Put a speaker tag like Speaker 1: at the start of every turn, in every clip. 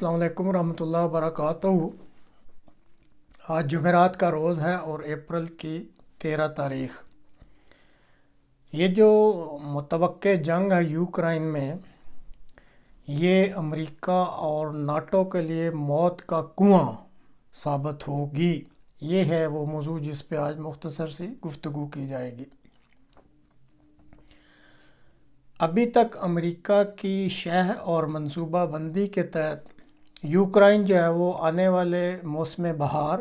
Speaker 1: السلام علیکم ورحمۃ اللہ وبرکاتہ۔ آج جمعرات کا روز ہے اور اپریل کی 13 تاریخ۔ یہ جو متوقع جنگ ہے یوکرائن میں، یہ امریکہ اور ناٹو کے لیے موت کا کنواں ثابت ہوگی۔ یہ ہے وہ موضوع جس پہ آج مختصر سی گفتگو کی جائے گی۔ ابھی تک امریکہ کی شرح اور منصوبہ بندی کے تحت یوکرائن جو ہے وہ آنے والے موسم بہار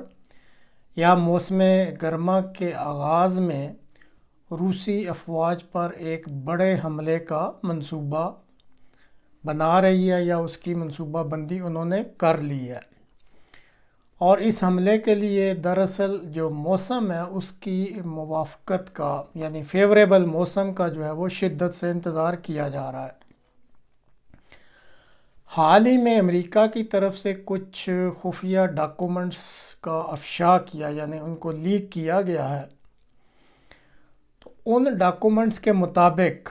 Speaker 1: یا موسم گرما کے آغاز میں روسی افواج پر ایک بڑے حملے کا منصوبہ بنا رہی ہے یا اس کی منصوبہ بندی انہوں نے کر لی ہے، اور اس حملے کے لیے دراصل جو موسم ہے اس کی موافقت کا یعنی فیوریبل موسم کا جو ہے وہ شدت سے انتظار کیا جا رہا ہے۔ حال ہی میں امریکہ کی طرف سے کچھ خفیہ ڈاکومنٹس کا افشا کیا، یعنی ان کو لیک کیا گیا ہے۔ تو ان ڈاکومنٹس کے مطابق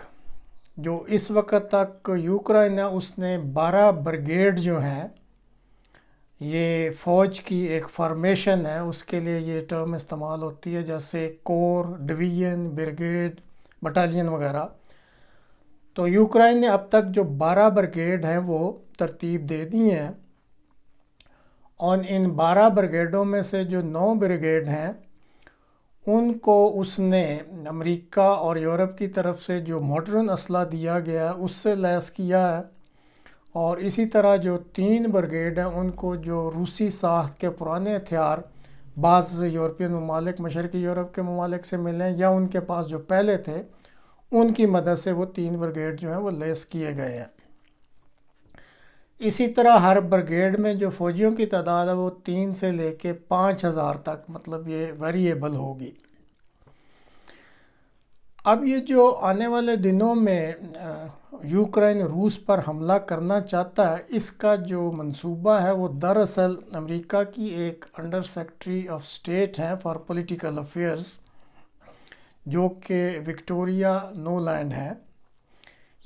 Speaker 1: جو اس وقت تک یوکرائن ہے اس نے 12 بریگیڈ جو ہیں، یہ فوج کی ایک فارمیشن ہے، اس کے لیے یہ ٹرم استعمال ہوتی ہے جیسے کور، ڈویژن، بریگیڈ، بٹالین وغیرہ۔ تو یوکرائن نے اب تک جو 12 بریگیڈ ہیں وہ ترتیب دے دی ہیں، اور ان 12 بریگیڈوں میں سے جو 9 بریگیڈ ہیں ان کو اس نے امریکہ اور یورپ کی طرف سے جو ماڈرن اسلحہ دیا گیا ہے اس سے لیس کیا ہے، اور اسی طرح جو 3 بریگیڈ ہیں ان کو جو روسی ساخت کے پرانے ہتھیار بعض یورپین ممالک، مشرقی یورپ کے ممالک سے ملے ہیں یا ان کے پاس جو پہلے تھے، ان کی مدد سے وہ 3 بریگیڈ جو ہیں وہ لیس کیے گئے ہیں۔ اسی طرح ہر بریگیڈ میں جو فوجیوں کی تعداد ہے وہ 3 سے لے کے 5000 تک، مطلب یہ ویریبل ہوگی۔ اب یہ جو آنے والے دنوں میں یوکرائن روس پر حملہ کرنا چاہتا ہے، اس کا جو منصوبہ ہے وہ دراصل امریکہ کی ایک انڈر سیکرٹری آف اسٹیٹ ہیں فار پولیٹیکل افیئرز، جو کہ وکٹوریا نولینڈ ہے۔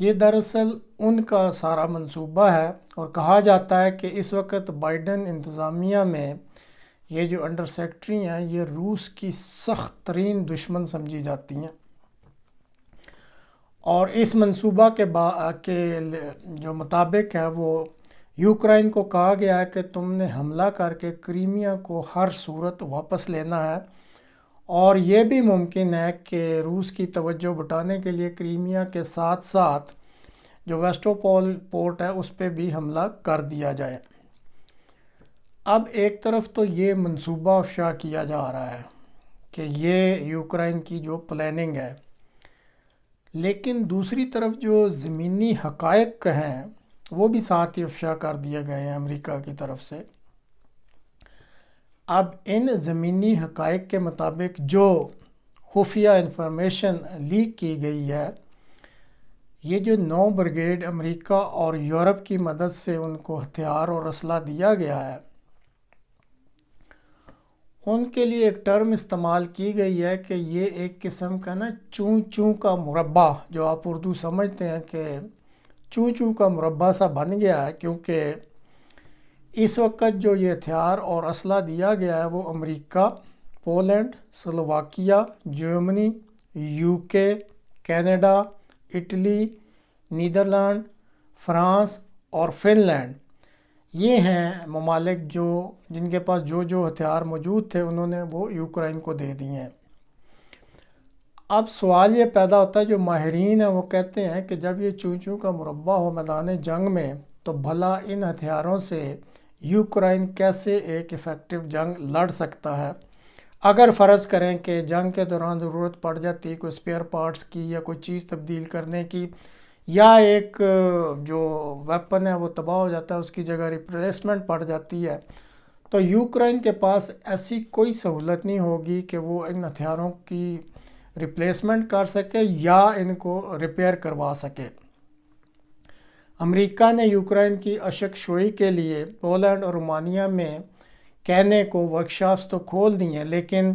Speaker 1: یہ دراصل ان کا سارا منصوبہ ہے، اور کہا جاتا ہے کہ اس وقت بائیڈن انتظامیہ میں یہ جو انڈر سیکرٹری ہیں یہ روس کی سخت ترین دشمن سمجھی جاتی ہیں، اور اس منصوبہ کے جو مطابق ہے وہ یوکرائن کو کہا گیا ہے کہ تم نے حملہ کر کے کرائمیا کو ہر صورت واپس لینا ہے، اور یہ بھی ممکن ہے کہ روس کی توجہ بٹانے کے لیے کرائمیا کے ساتھ ساتھ جو ویسٹوپول پورٹ ہے اس پہ بھی حملہ کر دیا جائے۔ اب ایک طرف تو یہ منصوبہ افشا کیا جا رہا ہے کہ یہ یوکرائن کی جو پلاننگ ہے، لیکن دوسری طرف جو زمینی حقائق ہیں وہ بھی ساتھ ہی افشا کر دیے گئے ہیں امریکہ کی طرف سے۔ اب ان زمینی حقائق کے مطابق جو خفیہ انفارمیشن لیک کی گئی ہے، یہ جو 9 بریگیڈ امریکہ اور یورپ کی مدد سے ان کو ہتھیار اور اسلحہ دیا گیا ہے، ان کے لیے ایک ٹرم استعمال کی گئی ہے کہ یہ ایک قسم کا چوں چوں کا مربع، جو آپ اردو سمجھتے ہیں کہ چوں چوں کا مربع سا بن گیا ہے، کیونکہ اس وقت جو یہ ہتھیار اور اسلحہ دیا گیا ہے وہ America, Poland, Slovakia, Germany, UK، Canada, Italy, Netherland, France اور فن لینڈ، یہ ہیں ممالک جن کے پاس جو ہتھیار موجود تھے انہوں نے وہ یوکرائن کو دے دیے ہیں۔ اب سوال یہ پیدا ہوتا ہے، جو ماہرین ہیں وہ کہتے ہیں کہ جب یہ چوں چوں کا مربع ہو میدان جنگ میں، تو بھلا ان ہتھیاروں سے یوکرائن کیسے ایک افیکٹو جنگ لڑ سکتا ہے؟ اگر فرض کریں کہ جنگ کے دوران ضرورت پڑ جاتی کوئی اسپیئر پارٹس کی یا کوئی چیز تبدیل کرنے کی، یا ایک جو ویپن ہے وہ تباہ ہو جاتا ہے، اس کی جگہ ریپلیسمنٹ پڑ جاتی ہے، تو یوکرائن کے پاس ایسی کوئی سہولت نہیں ہوگی کہ وہ ان ہتھیاروں کی ریپلیسمنٹ کر سکے یا ان کو ریپیئر کروا سکے۔ امریکہ نے یوکرائن کی اشک شوئی کے لیے پولینڈ اور رومانیہ میں کہنے کو ورکشاپس تو کھول دی ہیں، لیکن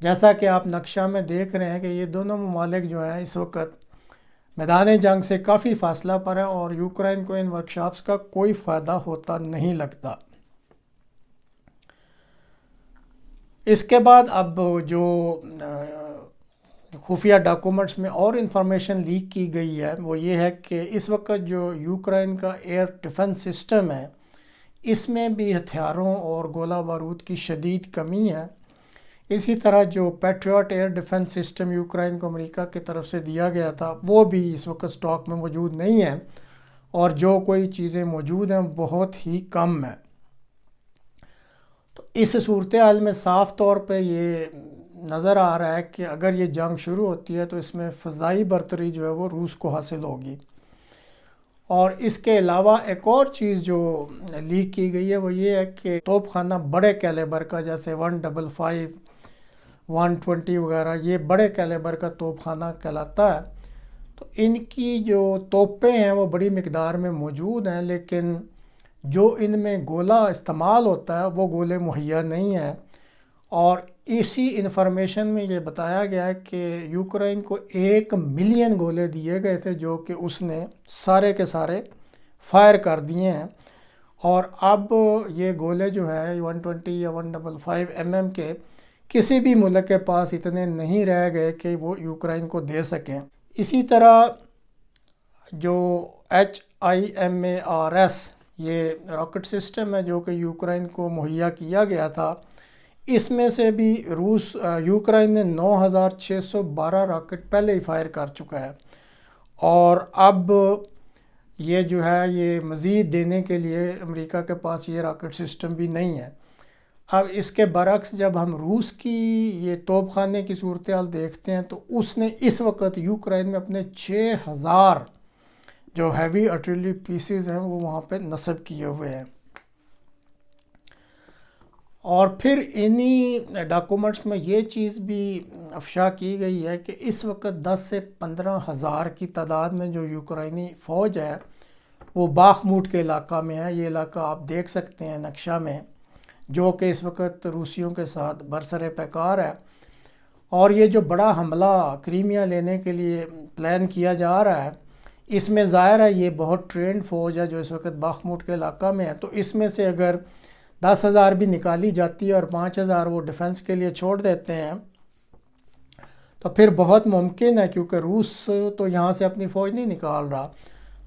Speaker 1: جیسا کہ آپ نقشہ میں دیکھ رہے ہیں کہ یہ دونوں ممالک جو ہیں اس وقت میدان جنگ سے کافی فاصلہ پر ہے اور یوکرائن کو ان ورکشاپس کا کوئی فائدہ ہوتا نہیں لگتا۔ اس کے بعد اب جو خفیہ ڈاکومنٹس میں اور انفارمیشن لیک کی گئی ہے وہ یہ ہے کہ اس وقت جو یوکرائن کا ایئر ڈیفنس سسٹم ہے اس میں بھی ہتھیاروں اور گولہ بارود کی شدید کمی ہے۔ اسی طرح جو Patriot air defence system Ukraine کو امریکہ کی طرف سے دیا گیا تھا وہ بھی اس وقت سٹاک میں موجود نہیں ہے، اور جو کوئی چیزیں موجود ہیں بہت ہی کم ہیں۔ تو اس صورتحال میں صاف طور پہ یہ نظر آ رہا ہے کہ اگر یہ جنگ شروع ہوتی ہے تو اس میں فضائی برتری جو ہے وہ روس کو حاصل ہوگی۔ اور اس کے علاوہ ایک اور چیز جو لیک کی گئی ہے وہ یہ ہے کہ توپ خانہ بڑے کیلیبر کا، جیسے 155 120 وغیرہ، یہ بڑے کیلیبر کا توپ خانہ کہلاتا ہے۔ تو ان کی جو توپیں ہیں وہ بڑی مقدار میں موجود ہیں، لیکن جو ان میں گولہ استعمال ہوتا ہے وہ گولے مہیا نہیں ہیں۔ اور اسی انفارمیشن میں یہ بتایا گیا ہے کہ یوکرائن کو 1 ملین گولے دیے گئے تھے جو کہ اس نے سارے کے سارے فائر کر دیے ہیں، اور اب یہ گولے جو ہیں 120 یا 155 mm کے کسی بھی ملک کے پاس اتنے نہیں رہ گئے کہ وہ یوکرائن کو دے سکیں۔ اسی طرح جو HIMARS یہ راکٹ سسٹم ہے جو کہ یوکرائن کو مہیا کیا گیا تھا، اس میں سے بھی یوکرائن نے 9612 راکٹ پہلے ہی فائر کر چکا ہے، اور اب یہ جو ہے یہ مزید دینے کے لیے امریکہ کے پاس یہ راکٹ سسٹم بھی نہیں ہے۔ اب اس کے برعکس جب ہم روس کی یہ توپ خانے کی صورتحال دیکھتے ہیں تو اس نے اس وقت یوکرائن میں اپنے 6000 جو ہیوی آرٹلری پیسز ہیں وہ وہاں پہ نصب کیے ہوئے ہیں۔ اور پھر انہی ڈاکومنٹس میں یہ چیز بھی افشا کی گئی ہے کہ اس وقت 10 سے 15 ہزار کی تعداد میں جو یوکرائنی فوج ہے وہ باخموٹ کے علاقہ میں ہے۔ یہ علاقہ آپ دیکھ سکتے ہیں نقشہ میں، جو کہ اس وقت روسیوں کے ساتھ برسر پیکار ہے، اور یہ جو بڑا حملہ کریمیا لینے کے لیے پلان کیا جا رہا ہے اس میں ظاہر ہے یہ بہت ٹرینڈ فوج ہے جو اس وقت باخموٹ کے علاقہ میں ہے۔ تو اس میں سے اگر 10,000 بھی نکالی جاتی ہے اور 5,000 وہ ڈیفنس کے لیے چھوڑ دیتے ہیں تو پھر بہت ممکن ہے، کیونکہ روس تو یہاں سے اپنی فوج نہیں نکال رہا،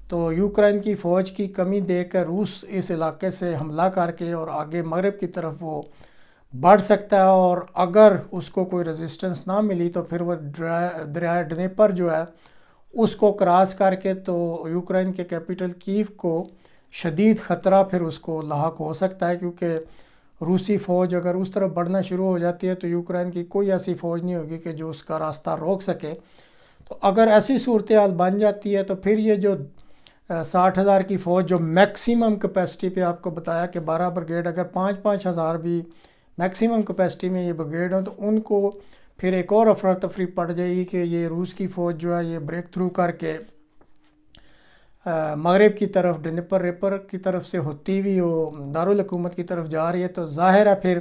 Speaker 1: تو یوکرائن کی فوج کی کمی دیکھ کر روس اس علاقے سے حملہ کر کے اور آگے مغرب کی طرف وہ بڑھ سکتا ہے، اور اگر اس کو کوئی ریزسٹنس نہ ملی تو پھر وہ دریائے ڈنیپر جو ہے اس کو کراس کر کے تو یوکرائن کے کیپٹل کیف کو شدید خطرہ پھر اس کو لاحق ہو سکتا ہے، کیونکہ روسی فوج اگر اس طرف بڑھنا شروع ہو جاتی ہے تو یوکرائن کی کوئی ایسی فوج نہیں ہوگی کہ جو اس کا راستہ روک سکے۔ تو اگر ایسی صورتحال بن جاتی ہے تو پھر یہ جو 60,000 کی فوج جو میکسیمم کیپیسٹی پہ آپ کو بتایا کہ 12 بریگیڈ، اگر 5,000 بھی میکسیمم کیپیسٹی میں یہ بریگیڈ ہوں تو ان کو پھر ایک اور افراتفری پڑ جائے گی کہ یہ روس کی فوج جو ہے یہ بریک تھرو کر کے مغرب کی طرف ڈنیپر ریپر کی طرف سے ہوتی ہوئی وہ دارالحکومت کی طرف جا رہی ہے، تو ظاہر ہے پھر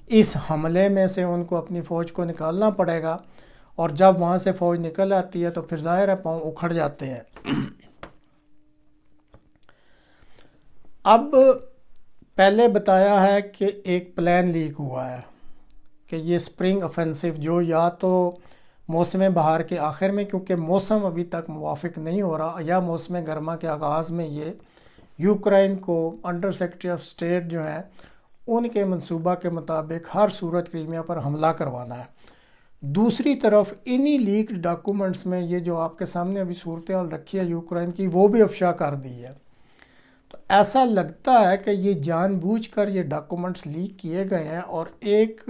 Speaker 1: اس حملے میں سے ان کو اپنی فوج کو نکالنا پڑے گا، اور جب وہاں سے فوج نکل آتی ہے تو پھر ظاہر ہے پاؤں اکھڑ جاتے ہیں۔ اب پہلے بتایا ہے کہ ایک پلان لیک ہوا ہے کہ یہ سپرنگ آفینسو جو یا تو موسم بہار کے آخر میں، کیونکہ موسم ابھی تک موافق نہیں ہو رہا، یا موسم گرما کے آغاز میں یہ یوکرائن کو انڈر سیکرٹری آف اسٹیٹ جو ہیں ان کے منصوبہ کے مطابق ہر صورت کریمیا پر حملہ کروانا ہے۔ دوسری طرف انہی لیکڈ ڈاکومنٹس میں یہ جو آپ کے سامنے ابھی صورتحال رکھی ہے یوکرائن کی وہ بھی افشا کر دی ہے۔ تو ایسا لگتا ہے کہ یہ جان بوجھ کر یہ ڈاکومنٹس لیک کیے گئے ہیں، اور ایک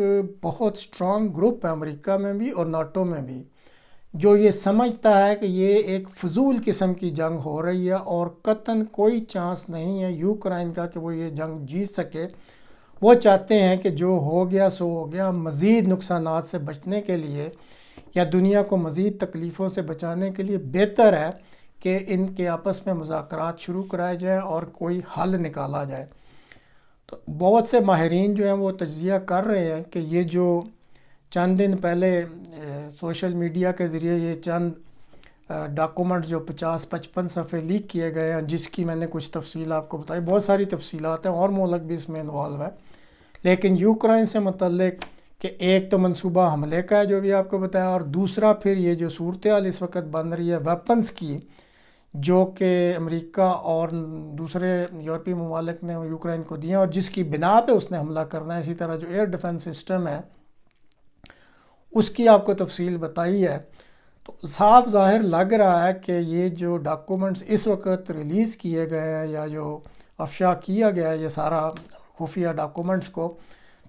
Speaker 1: بہت سٹرانگ گروپ ہے امریکہ میں بھی اور ناٹو میں بھی جو یہ سمجھتا ہے کہ یہ ایک فضول قسم کی جنگ ہو رہی ہے اور قطعاً کوئی چانس نہیں ہے یوکرائن کا کہ وہ یہ جنگ جیت سکے۔ وہ چاہتے ہیں کہ جو ہو گیا سو ہو گیا، مزید نقصانات سے بچنے کے لیے یا دنیا کو مزید تکلیفوں سے بچانے کے لیے بہتر ہے کہ ان کے آپس میں مذاکرات شروع کرائے جائیں اور کوئی حل نکالا جائے۔ تو بہت سے ماہرین جو ہیں وہ تجزیہ کر رہے ہیں کہ یہ جو چند دن پہلے سوشل میڈیا کے ذریعے یہ چند ڈاکومنٹ جو 50-55 صفحے لیک کیے گئے ہیں، جس کی میں نے کچھ تفصیل آپ کو بتائی، بہت ساری تفصیلات ہیں اور ملک بھی اس میں انوالو ہے، لیکن یوکرائن سے متعلق کہ ایک تو منصوبہ حملے کا ہے جو بھی آپ کو بتایا، اور دوسرا پھر یہ جو صورتحال اس وقت بن رہی ہے ویپنز کی، جو کہ امریکہ اور دوسرے یورپی ممالک نے یوکرائن کو دیا اور جس کی بنا پہ اس نے حملہ کرنا ہے، اسی طرح جو ایئر ڈیفنس سسٹم ہے اس کی آپ کو تفصیل بتائی ہے۔ تو صاف ظاہر لگ رہا ہے کہ یہ جو ڈاکومنٹس اس وقت ریلیز کیے گئے ہیں یا جو افشا کیا گیا ہے یہ سارا خفیہ ڈاکومنٹس کو،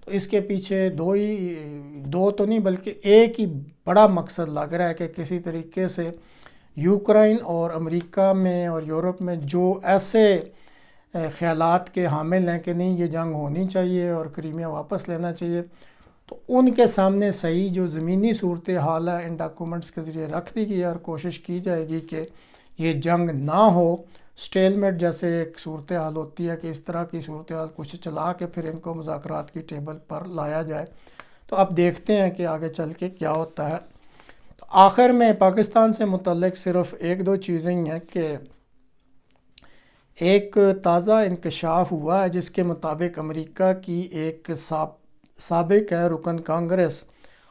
Speaker 1: تو اس کے پیچھے دو تو نہیں بلکہ ایک ہی بڑا مقصد لگ رہا ہے کہ کسی طریقے سے یوکرائن اور امریکہ میں اور یورپ میں جو ایسے خیالات کے حامل ہیں کہ نہیں یہ جنگ ہونی چاہیے اور کریمیا واپس لینا چاہیے، تو ان کے سامنے صحیح جو زمینی صورتحال ہے ان ڈاکومنٹس کے ذریعے رکھ دی گئی اور کوشش کی جائے گی کہ یہ جنگ نہ ہو، سٹیل میٹ جیسے ایک صورتحال ہوتی ہے کہ اس طرح کی صورتحال کچھ چلا کے پھر ان کو مذاکرات کی ٹیبل پر لایا جائے۔ تو اب دیکھتے ہیں کہ آگے چل کے کیا ہوتا ہے۔ تو آخر میں پاکستان سے متعلق صرف ایک دو چیزیں ہی ہیں کہ ایک تازہ انکشاف ہوا ہے جس کے مطابق امریکہ کی ایک سابق ہے رکن کانگریس،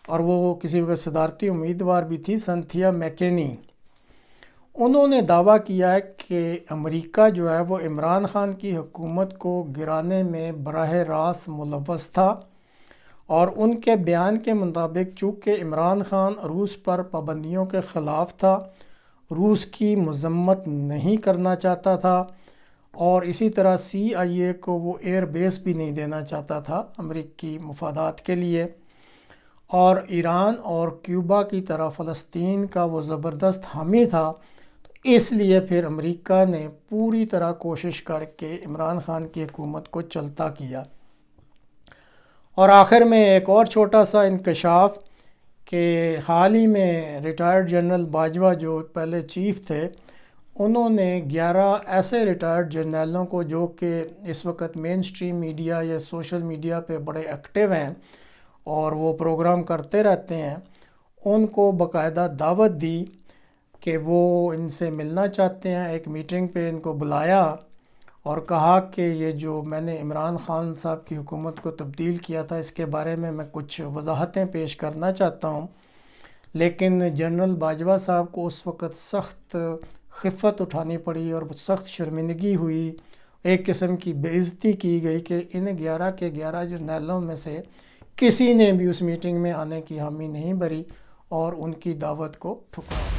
Speaker 1: اور وہ کسی وقت صدارتی امیدوار بھی تھی، سنتھیا میکینی، انہوں نے دعویٰ کیا ہے کہ امریکہ جو ہے وہ عمران خان کی حکومت کو گرانے میں براہ راست ملوث تھا، اور ان کے بیان کے مطابق چونکہ عمران خان روس پر پابندیوں کے خلاف تھا، روس کی مذمت نہیں کرنا چاہتا تھا، اور اسی طرح CIA کو وہ ایئر بیس بھی نہیں دینا چاہتا تھا امریکی مفادات کے لیے، اور ایران اور کیوبا کی طرح فلسطین کا وہ زبردست حامی تھا، تو اس لیے پھر امریکہ نے پوری طرح کوشش کر کے عمران خان کی حکومت کو چلتا کیا۔ اور آخر میں ایک اور چھوٹا سا انکشاف کہ حال ہی میں ریٹائرڈ جنرل باجوہ جو پہلے چیف تھے، انہوں نے 11 ایسے ریٹائرڈ جرنیلوں کو جو کہ اس وقت مین سٹریم میڈیا یا سوشل میڈیا پہ بڑے ایکٹیو ہیں اور وہ پروگرام کرتے رہتے ہیں، ان کو باقاعدہ دعوت دی کہ وہ ان سے ملنا چاہتے ہیں۔ ایک میٹنگ پہ ان کو بلایا اور کہا کہ یہ جو میں نے عمران خان صاحب کی حکومت کو تبدیل کیا تھا اس کے بارے میں کچھ وضاحتیں پیش کرنا چاہتا ہوں، لیکن جنرل باجوہ صاحب کو اس وقت سخت خفت اٹھانی پڑی اور سخت شرمندگی ہوئی، ایک قسم کی بے عزتی کی گئی کہ ان 11 کے 11 جرنیلوں میں سے کسی نے بھی اس میٹنگ میں آنے کی حامی نہیں بھری اور ان کی دعوت کو ٹھکرایا۔